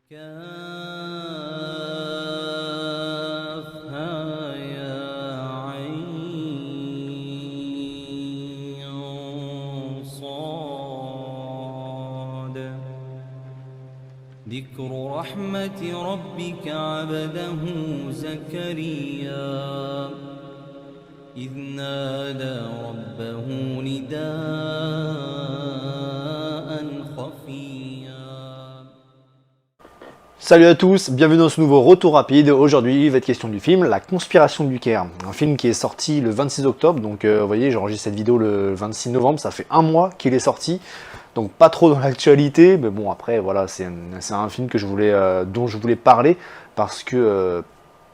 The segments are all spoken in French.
كافها يا عين صاد ذكر رحمة ربك عبده زكريا إذ نادى ربه نداء خفيا. Salut à tous, bienvenue dans ce nouveau retour rapide. Aujourd'hui, il va être question du film La Conspiration du Caire. Un film qui est sorti le 26 octobre, donc vous voyez, j'enregistre cette vidéo le 26 novembre, ça fait un mois qu'il est sorti. Donc pas trop dans l'actualité, mais bon après voilà, c'est un film que dont je voulais parler parce que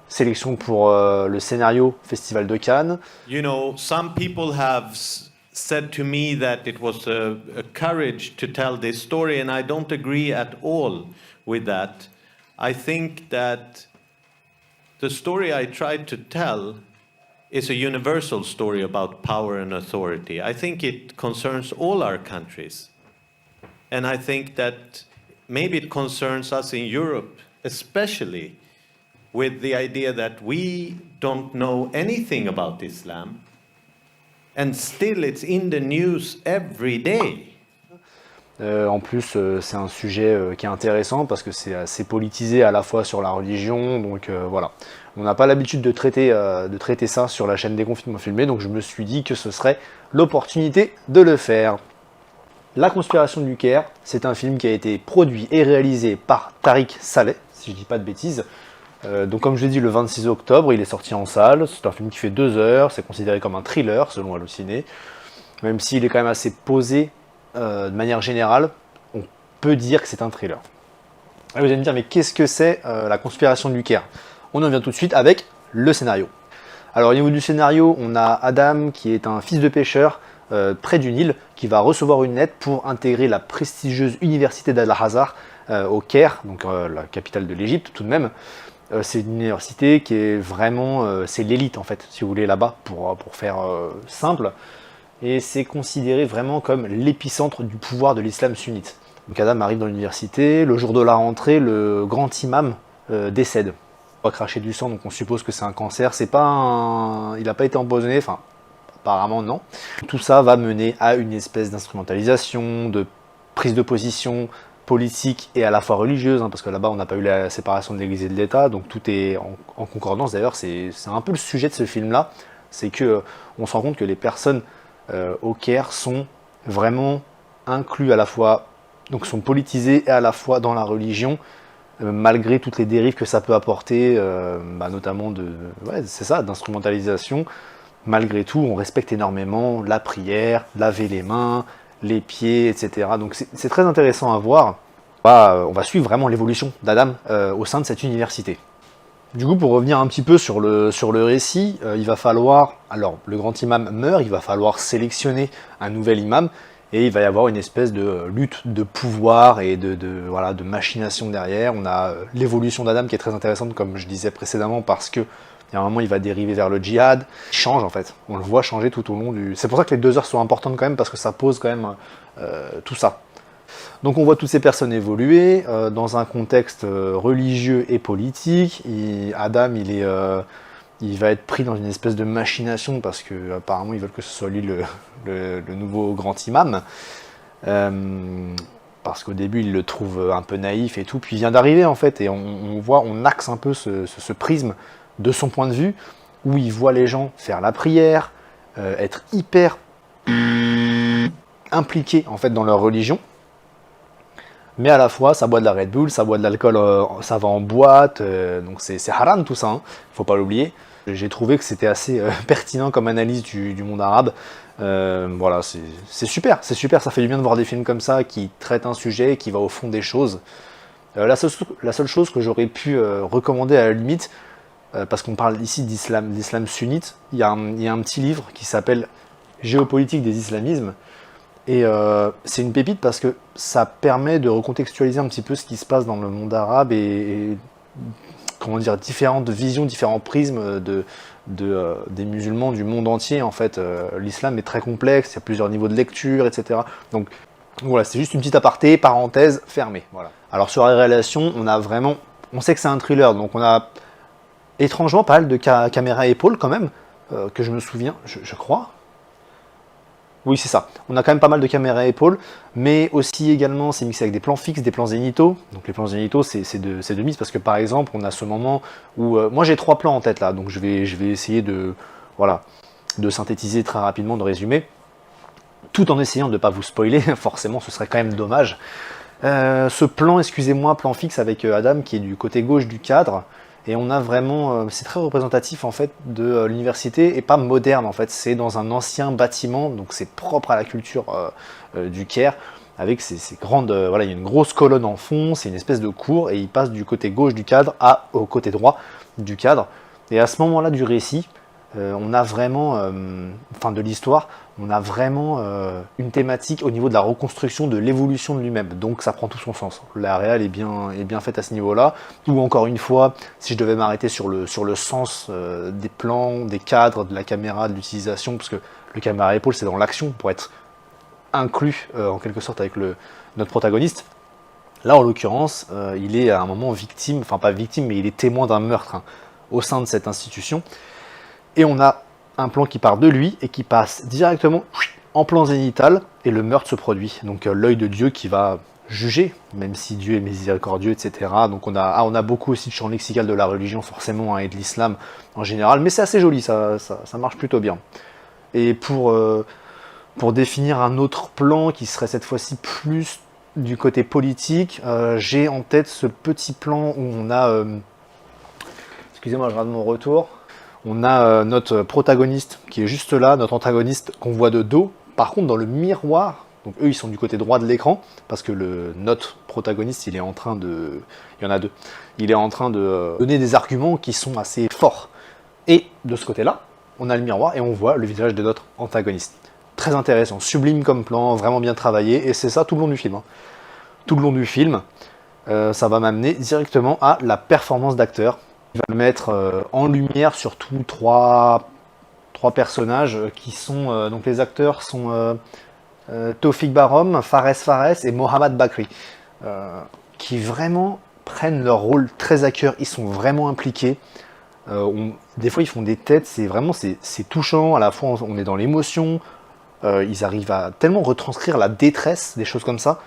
sélection pour le scénario Festival de Cannes. You know, some people have said to me that it was a courage to tell this story, and I don't agree at all with that. I think that the story I tried to tell is a universal story about power and authority. I think it concerns all our countries. And I think that maybe it concerns us in Europe, especially with the idea that we don't know anything about Islam, and still it's in the news every day. En plus, c'est un sujet qui est intéressant parce que c'est assez politisé à la fois sur la religion, donc voilà. On n'a pas l'habitude de traiter ça sur la chaîne Déconfinement Filmé, donc je me suis dit que ce serait l'opportunité de le faire. La Conspiration du Caire, c'est un film qui a été produit et réalisé par Tariq Saleh, si je dis pas de bêtises. Donc comme je l'ai dit, le 26 octobre, il est sorti en salle. C'est un film qui fait 2 heures, c'est considéré comme un thriller selon Allociné. Même s'il est quand même assez posé de manière générale, on peut dire que c'est un thriller. Et vous allez me dire, mais qu'est-ce que c'est La Conspiration du Caire? On en vient tout de suite avec le scénario. Alors au niveau du scénario, on a Adam qui est un fils de pêcheur près du Nil, qui va recevoir une lettre pour intégrer la prestigieuse université d'Al-Azhar au Caire, donc la capitale de l'Égypte tout de même. C'est une université qui est vraiment, c'est l'élite en fait, si vous voulez, là-bas, pour faire simple. Et c'est considéré vraiment comme l'épicentre du pouvoir de l'islam sunnite. Donc Adam arrive dans l'université, le jour de la rentrée, le grand imam décède. Il va cracher du sang, donc on suppose que c'est un cancer. C'est pas il n'a pas été empoisonné, enfin, apparemment non. Tout ça va mener à une espèce d'instrumentalisation, de prise de position politique et à la fois religieuse, hein, parce que là-bas on n'a pas eu la séparation de l'Église et de l'État, donc tout est en concordance. D'ailleurs, c'est un peu le sujet de ce film-là, c'est que on se rend compte que les personnes au Caire sont vraiment inclus à la fois, donc sont politisés et à la fois dans la religion, malgré toutes les dérives que ça peut apporter, notamment d'instrumentalisation. Malgré tout, on respecte énormément la prière, laver les mains, les pieds, etc. Donc c'est très intéressant à voir. On va suivre vraiment l'évolution d'Adam au sein de cette université. Du coup, pour revenir un petit peu sur le récit, il va falloir, alors le grand imam meurt, il va falloir sélectionner un nouvel imam, et il va y avoir une espèce de lutte de pouvoir et de machination derrière. On a l'évolution d'Adam qui est très intéressante, comme je disais précédemment, parce que il y a un moment, il va dériver vers le djihad. Il change en fait. On le voit changer tout au long du... C'est pour ça que les 2 heures sont importantes quand même, parce que ça pose quand même tout ça. Donc on voit toutes ces personnes évoluer dans un contexte religieux et politique. Adam, il va être pris dans une espèce de machination parce que apparemment ils veulent que ce soit lui le nouveau grand imam. Parce qu'au début, il le trouve un peu naïf et tout. Puis il vient d'arriver en fait, et on axe un peu ce prisme de son point de vue, où il voit les gens faire la prière, être hyper impliqués en fait dans leur religion, mais à la fois ça boit de la Red Bull, ça boit de l'alcool, ça va en boîte, donc c'est haram tout ça, hein, faut pas l'oublier. J'ai trouvé que c'était assez pertinent comme analyse du monde arabe. Voilà, c'est super, ça fait du bien de voir des films comme ça qui traitent un sujet, qui va au fond des choses. La seule chose que j'aurais pu recommander à la limite, parce qu'on parle ici d'islam sunnite, il y a un petit livre qui s'appelle Géopolitique des islamismes, et c'est une pépite parce que ça permet de recontextualiser un petit peu ce qui se passe dans le monde arabe et comment dire, différentes visions, différents prismes des musulmans du monde entier. En fait, l'islam est très complexe, il y a plusieurs niveaux de lecture, etc. Donc Donc voilà, c'est juste une petite aparté, parenthèse, fermée. Voilà. Alors sur la réalisation, on sait que c'est un thriller, donc on a étrangement pas mal de caméra épaule quand même, que je me souviens, je crois. Oui, c'est ça. On a quand même pas mal de caméras épaules, mais aussi également, c'est mixé avec des plans fixes, des plans zénithaux. Donc les plans zénithaux, c'est de mise, parce que par exemple, on a ce moment où... moi, j'ai 3 plans en tête là, donc je vais essayer de synthétiser très rapidement, de résumer, tout en essayant de ne pas vous spoiler, forcément, ce serait quand même dommage. Ce plan, excusez-moi, plan fixe avec Adam, qui est du côté gauche du cadre, et on a vraiment, c'est très représentatif en fait de l'université et pas moderne en fait, c'est dans un ancien bâtiment, donc c'est propre à la culture du Caire, avec ces grandes, voilà, il y a une grosse colonne en fond, c'est une espèce de cour, et il passe du côté gauche du cadre au côté droit du cadre, et à ce moment-là du récit, on a vraiment, de l'histoire, on a vraiment une thématique au niveau de la reconstruction de l'évolution de lui-même. Donc ça prend tout son sens. La réal est bien faite à ce niveau-là. Ou encore une fois, si je devais m'arrêter sur le sens des plans, des cadres, de la caméra, de l'utilisation, parce que le caméra à épaule c'est dans l'action pour être inclus en quelque sorte avec notre protagoniste. Là en l'occurrence, il est à un moment victime, enfin pas victime, mais il est témoin d'un meurtre au sein de cette institution. Et on a un plan qui part de lui et qui passe directement en plan zénital et le meurtre se produit. Donc l'œil de Dieu qui va juger, même si Dieu est miséricordieux, etc. Donc on a beaucoup aussi de champ lexical de la religion forcément et de l'islam en général, mais c'est assez joli, ça marche plutôt bien. Et pour définir un autre plan qui serait cette fois-ci plus du côté politique, j'ai en tête ce petit plan où on a... excusez-moi, je regarde mon retour. On a notre protagoniste qui est juste là, notre antagoniste qu'on voit de dos. Par contre, dans le miroir, donc eux ils sont du côté droit de l'écran, parce que notre protagoniste, il est en train de... Il y en a deux. Il est en train de donner des arguments qui sont assez forts. Et de ce côté-là, on a le miroir et on voit le visage de notre antagoniste. Très intéressant, sublime comme plan, vraiment bien travaillé, et c'est ça tout le long du film. Tout le long du film, ça va m'amener directement à la performance d'acteur. Il va mettre en lumière surtout trois personnages qui sont... donc les acteurs sont Taufik Barom, Fares et Mohamed Bakri, qui vraiment prennent leur rôle très à cœur, ils sont vraiment impliqués. Des fois ils font des têtes, c'est touchant, à la fois on est dans l'émotion, ils arrivent à tellement retranscrire la détresse, des choses comme ça.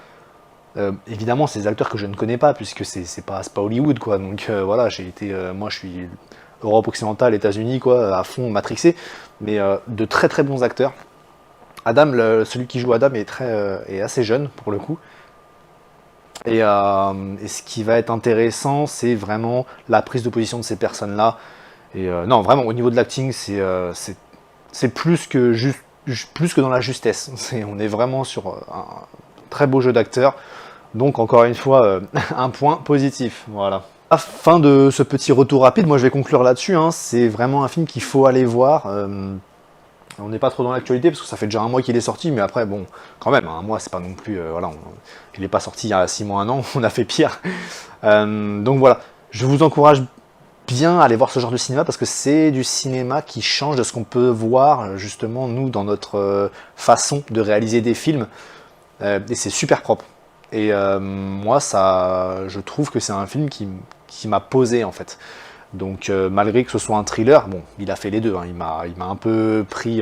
Évidemment, c'est des acteurs que je ne connais pas, puisque c'est pas Hollywood, quoi. Donc voilà, moi je suis Europe occidentale, États-Unis, quoi, à fond matrixé, mais de très très bons acteurs. Adam, celui qui joue Adam est assez jeune pour le coup. Et ce qui va être intéressant, c'est vraiment la prise de position de ces personnes-là. Et non, vraiment, au niveau de l'acting, c'est plus que dans la justesse. On est vraiment sur un très beau jeu d'acteur. Donc encore une fois, un point positif. Voilà. À la fin de ce petit retour rapide, moi je vais conclure là-dessus. C'est vraiment un film qu'il faut aller voir. On n'est pas trop dans l'actualité parce que ça fait déjà un mois qu'il est sorti, mais après, bon, quand même, un mois c'est pas non plus... voilà, il n'est pas sorti il y a 6 mois, un an, on a fait pire. Donc voilà, je vous encourage bien à aller voir ce genre de cinéma parce que c'est du cinéma qui change de ce qu'on peut voir justement nous dans notre façon de réaliser des films. Et c'est super propre. Et moi, je trouve que c'est un film qui m'a posé en fait. Donc malgré que ce soit un thriller, bon, il a fait les deux. Il m'a un peu pris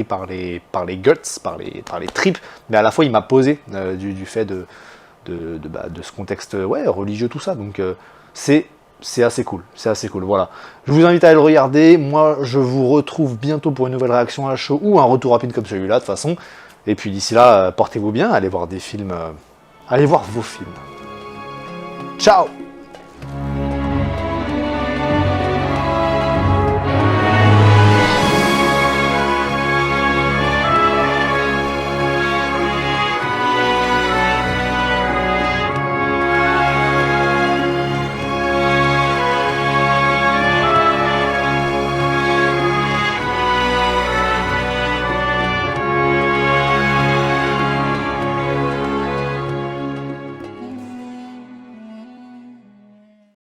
par les guts, par les tripes, mais à la fois il m'a posé du fait de ce contexte religieux, tout ça. Donc c'est assez cool, voilà. Je vous invite à aller le regarder. Moi, je vous retrouve bientôt pour une nouvelle réaction à chaud ou un retour rapide comme celui-là de toute façon. Et puis d'ici là, portez-vous bien, allez voir des films, allez voir vos films. Ciao!